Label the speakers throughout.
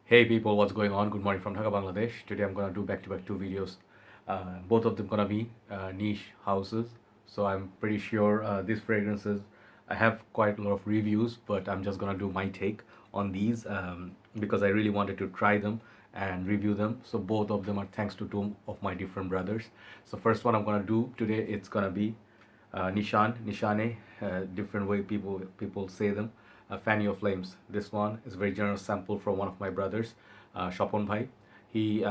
Speaker 1: Hey people, what's going on? Good morning from Dhaka, Bangladesh. Today I'm gonna do back-to-back two videos. Both of them gonna be niche houses. So I'm pretty sure these fragrances, I have quite a lot of reviews, but I'm just gonna do my take on these because I really wanted to try them and review them. So both of them are thanks to two of my different brothers. So first one I'm gonna do today, it's gonna be Nishane, different way people say them. Fan Your Flames. This one is a very generous sample from one of my brothers, Shopon Bhai. He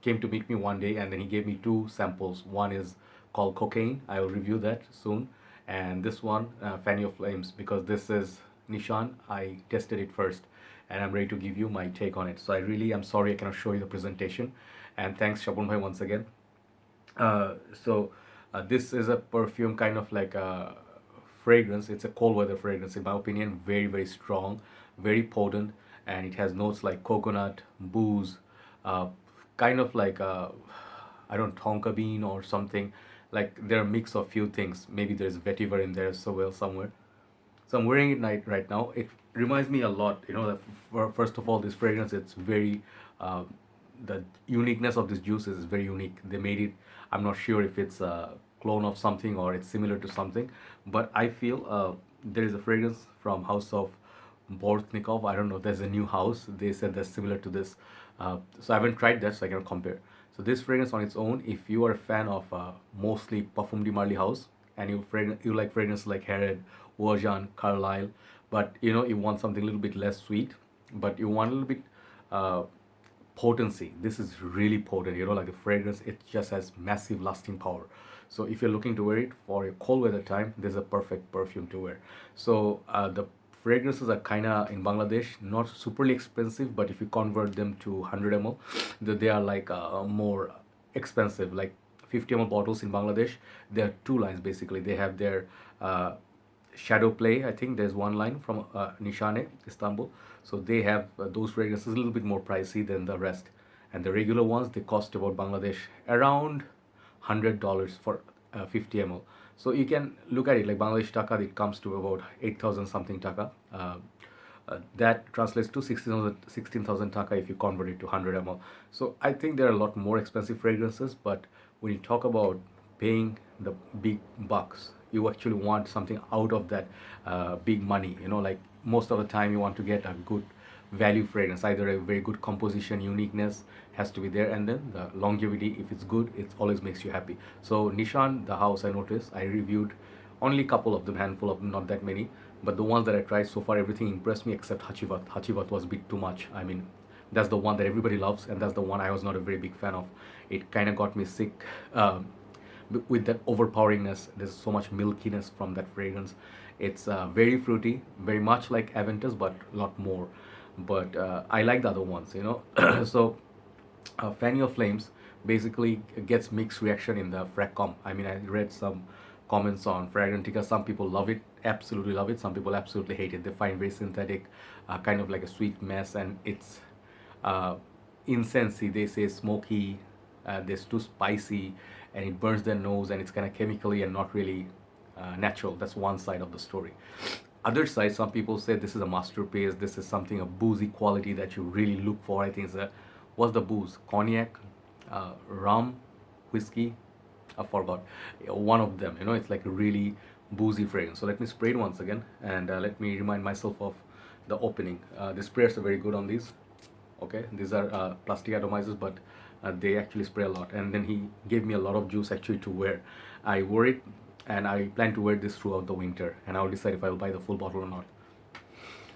Speaker 1: came to meet me one day and then he gave me two samples. One is called Cocaine. I will review that soon. And this one, Fan Your Flames, because this is Nishan. I tested it first and I'm ready to give you my take on it. So I really am sorry I cannot show you the presentation. And thanks Shopon Bhai once again. This is a perfume kind of like a fragrance. It's a cold weather fragrance in my opinion, very strong, very potent, and it has notes like coconut, booze, uh, kind of like I don't tonka bean or something. Like they're a mix of few things. Maybe there's vetiver in there so well somewhere. So I'm wearing it right now. It reminds me a lot, that first of all, this fragrance, it's very, uh, the uniqueness of this juice is very unique. They made it, I'm not sure if it's a clone of something or it's similar to something, but I feel there is a fragrance from House of Bortnikov. I don't know, there's a new house. They said that's similar to this. So I haven't tried that, so I cannot compare. So this fragrance on its own, if you are a fan of mostly Parfum de Marly house, and you like fragrances like Harrod, Ojan, Carlisle, but you want something a little bit less sweet, but you want a little bit uh, potency. This is really potent. Like the fragrance, it just has massive lasting power. So if you're looking to wear it for a cold weather time, this is a perfect perfume to wear. So the fragrances are kind of in Bangladesh not superly expensive, but if you convert them to 100 ml, they are like more expensive. Like 50 ml bottles in Bangladesh, there are two lines basically. They have their shadow play. I think there's one line from Nishane, Istanbul. So they have those fragrances a little bit more pricey than the rest, and the regular ones they cost about Bangladesh around $100 for 50 ml. So you can look at it like Bangladesh taka. It comes to about 8,000 something taka. That translates to 16,000 taka if you convert it to 100 ml. So I think there are a lot more expensive fragrances, but when you talk about paying the big bucks, you actually want something out of that big money. Like most of the time you want to get a good value fragrance, either a very good composition, uniqueness has to be there, and then the longevity, if it's good, it always makes you happy. So Nishan, the house, I noticed I reviewed only a couple of them, handful of them, not that many, but the ones that I tried so far, everything impressed me except Hachivat. Hachivat was a bit too much. I mean, that's the one that everybody loves, and that's the one I was not a very big fan of. It kind of got me sick. With that overpoweringness, there's so much milkiness from that fragrance. It's very fruity, very much like Aventus, but a lot more. But I like the other ones. So Fan Your Flames basically gets mixed reaction in the Fragcom. I mean, I read some comments on Fragrantica. Some people love it, absolutely love it. Some people absolutely hate it. They find very synthetic, kind of like a sweet mess, and it's uh, incensey. They say smoky. There's too spicy, and it burns their nose, and it's kind of chemically and not really natural. That's one side of the story. Other side, some people say this is a masterpiece. This is something a boozy quality that you really look for. I think it's a what's the booze? Cognac, rum, whiskey. I forgot. One of them. It's like a really boozy fragrance. So let me spray it once again, and let me remind myself of the opening. The sprayers are very good on these. Okay, these are plastic atomizers, but they actually spray a lot. And then he gave me a lot of juice actually to wear. I wore it, and I plan to wear this throughout the winter, and I'll decide if I will buy the full bottle or not.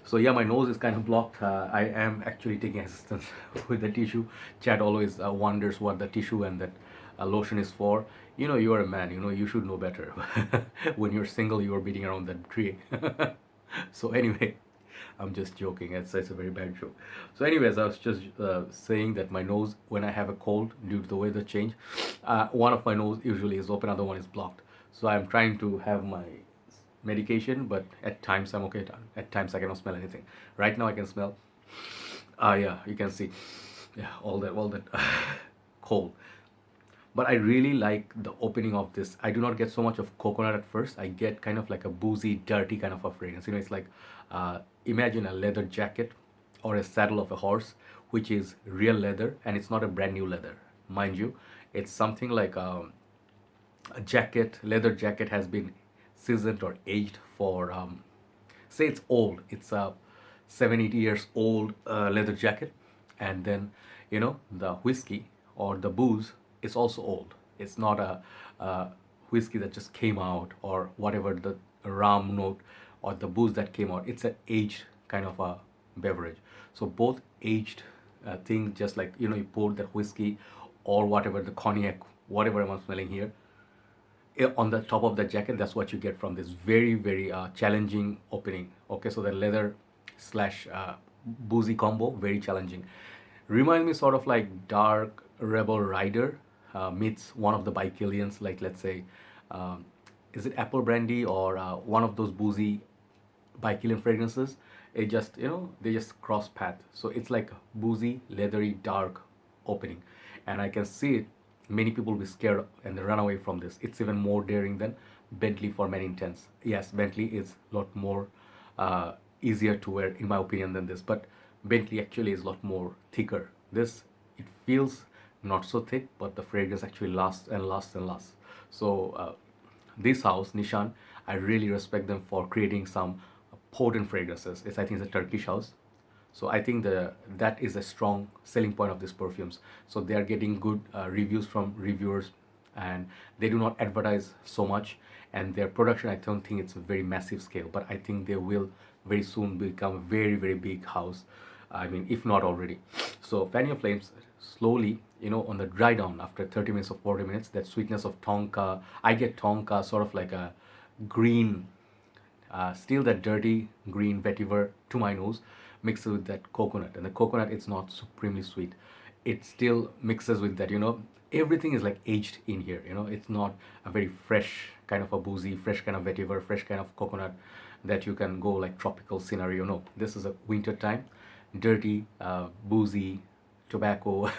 Speaker 1: So yeah, my nose is kind of blocked. I am actually taking assistance with the tissue. Chad always wonders what the tissue and that lotion is for. You are a man. You should know better. When you're single, you are beating around that tree. So anyway, I'm just joking. It's a very bad joke. So anyways, I was just saying that my nose, when I have a cold due to the weather change, one of my nose usually is open, other one is blocked. So I'm trying to have my medication, but at times I'm okay. At times I cannot smell anything. Right now I can smell. Yeah, you can see. Yeah, all that cold. But I really like the opening of this. I do not get so much of coconut at first. I get kind of like a boozy, dirty kind of a fragrance. It's like imagine a leather jacket or a saddle of a horse, which is real leather, and it's not a brand new leather, mind you. It's something like a jacket, leather jacket has been seasoned or aged for, say it's old, it's a 7-8 years old leather jacket, and then the whiskey or the booze is also old. It's not a whiskey that just came out, or whatever the rum note or the booze that came out. It's an aged kind of a beverage. So both aged thing, just like you pour that whiskey or whatever the cognac, whatever I'm smelling here, on the top of the jacket, that's what you get from this very very challenging opening. Okay, so the leather slash boozy combo, very challenging. Remind me sort of like dark rebel rider meets one of the bikillians, like let's say, is it apple brandy or one of those boozy bikillian fragrances. It just they just cross path, so it's like boozy leathery dark opening, and I can see it. Many people will be scared and they run away from this. It's even more daring than Bentley for many intents. Yes, Bentley is a lot more easier to wear in my opinion than this, but Bentley actually is a lot more thicker. This, it feels not so thick, but the fragrance actually lasts and lasts and lasts. So this house, Nishane, I really respect them for creating some potent fragrances. I think it's a Turkish house. So I think that is a strong selling point of these perfumes. So they are getting good reviews from reviewers, and they do not advertise so much. And their production, I don't think it's a very massive scale, but I think they will very soon become a very very big house. I mean, if not already. So Fanny of Flames, slowly, on the dry down after 30 minutes or 40 minutes, that sweetness of tonka. I get tonka, sort of like a green, still that dirty green vetiver to my nose, mixed with that coconut. And the coconut, it's not supremely sweet. It still mixes with that, everything is like aged in here. It's not a very fresh kind of a boozy, fresh kind of vetiver, fresh kind of coconut that you can go like tropical scenario. No, this is a winter time, dirty, boozy, tobacco,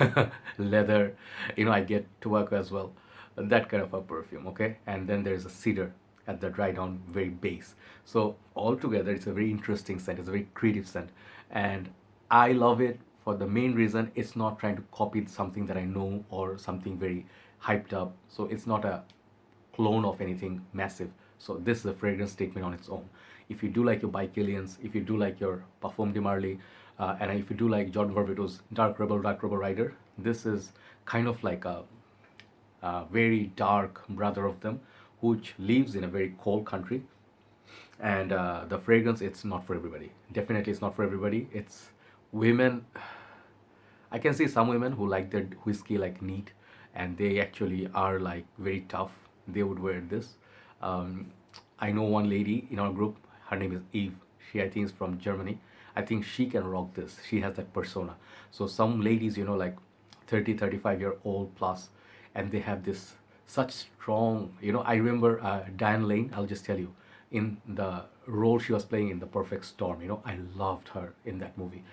Speaker 1: leather. I get tobacco as well. That kind of a perfume, okay? And then there's a cedar at the dry down, very base. So altogether, it's a very interesting scent. It's a very creative scent, and I love it for the main reason it's not trying to copy something that I know or something very hyped up. So it's not a clone of anything massive. So this is a fragrance statement on its own. If you do like your Bikillians, if you do like your Parfum de Marly, and if you do like Jordan Verveto's Dark Rebel Rider, this is kind of like a very dark brother of them, which lives in a very cold country. And the fragrance, it's not for everybody. Definitely, it's not for everybody. It's women. I can see some women who like their whiskey like neat, and they actually are like very tough. They would wear this. Um, I know one lady in our group. Her name is Eve. She, I think, is from Germany. I think she can rock this. She has that persona. So some ladies, like 30, 35 year old plus, and they have this such strong. I remember Diane Lane. I'll just tell you, in the role she was playing in The Perfect Storm. I loved her in that movie.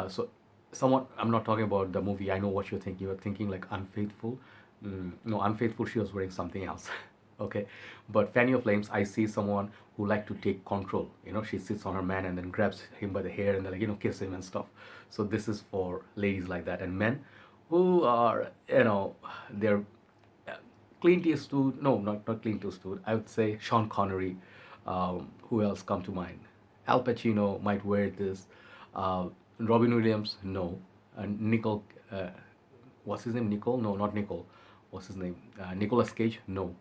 Speaker 1: So someone, I'm not talking about the movie. I know what you're thinking. You're thinking like Unfaithful. No, Unfaithful, she was wearing something else. Okay, but Fanny of Flames, I see someone who like to take control. She sits on her man and then grabs him by the hair and then like kiss him and stuff. So this is for ladies like that, and men who are they're Clint Eastwood. No, not Clint Eastwood. I would say Sean Connery. Who else come to mind? Al Pacino might wear this. Robin Williams, no. Nicole, what's his name? Nicole? No, not Nicole. What's his name? Nicolas Cage, no.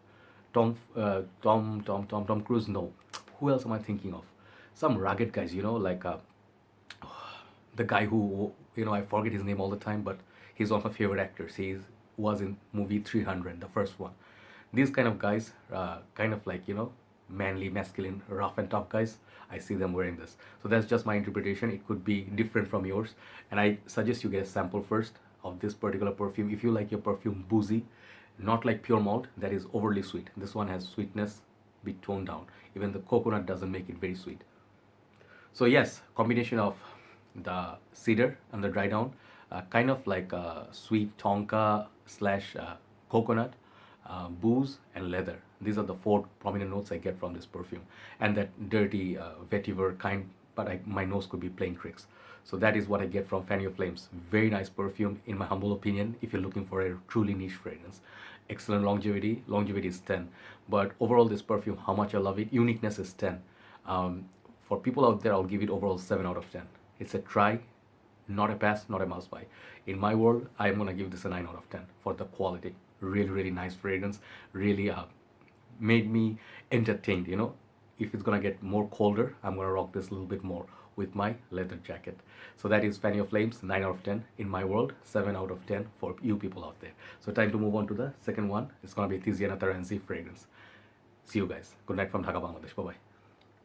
Speaker 1: Tom Cruise, no. Who else am I thinking of? Some rugged guys, like the guy who, I forget his name all the time, but he's one of my favorite actors. He was in movie 300, the first one. These kind of guys, kind of like, manly, masculine, rough and tough guys, I see them wearing this. So that's just my interpretation. It could be different from yours. And I suggest you get a sample first of this particular perfume. If you like your perfume boozy, not like pure malt, that is overly sweet. This one has sweetness, be toned down. Even the coconut doesn't make it very sweet. So yes, combination of the cedar and the dry down, kind of like a sweet tonka slash coconut, booze and leather. These are the four prominent notes I get from this perfume, and that dirty vetiver kind. But my nose could be playing tricks. So that is what I get from Fan Your Flames. Very nice perfume, in my humble opinion, if you're looking for a truly niche fragrance. Excellent longevity. Longevity is 10. But overall, this perfume, how much I love it, uniqueness is 10. For people out there, I'll give it overall 7 out of 10. It's a try, not a pass, not a must buy. In my world, I'm gonna give this a 9 out of 10 for the quality. Really, really nice fragrance. Really made me entertained. If it's gonna get more colder, I'm gonna rock this a little bit more with my leather jacket. So that is Fan Your Flames, 9 out of 10 in my world, 7 out of 10 for you people out there. So time to move on to the second one. It's gonna be Tiziana Terenzi fragrance. See you guys. Good night from Dhaka, Bangladesh. Bye bye.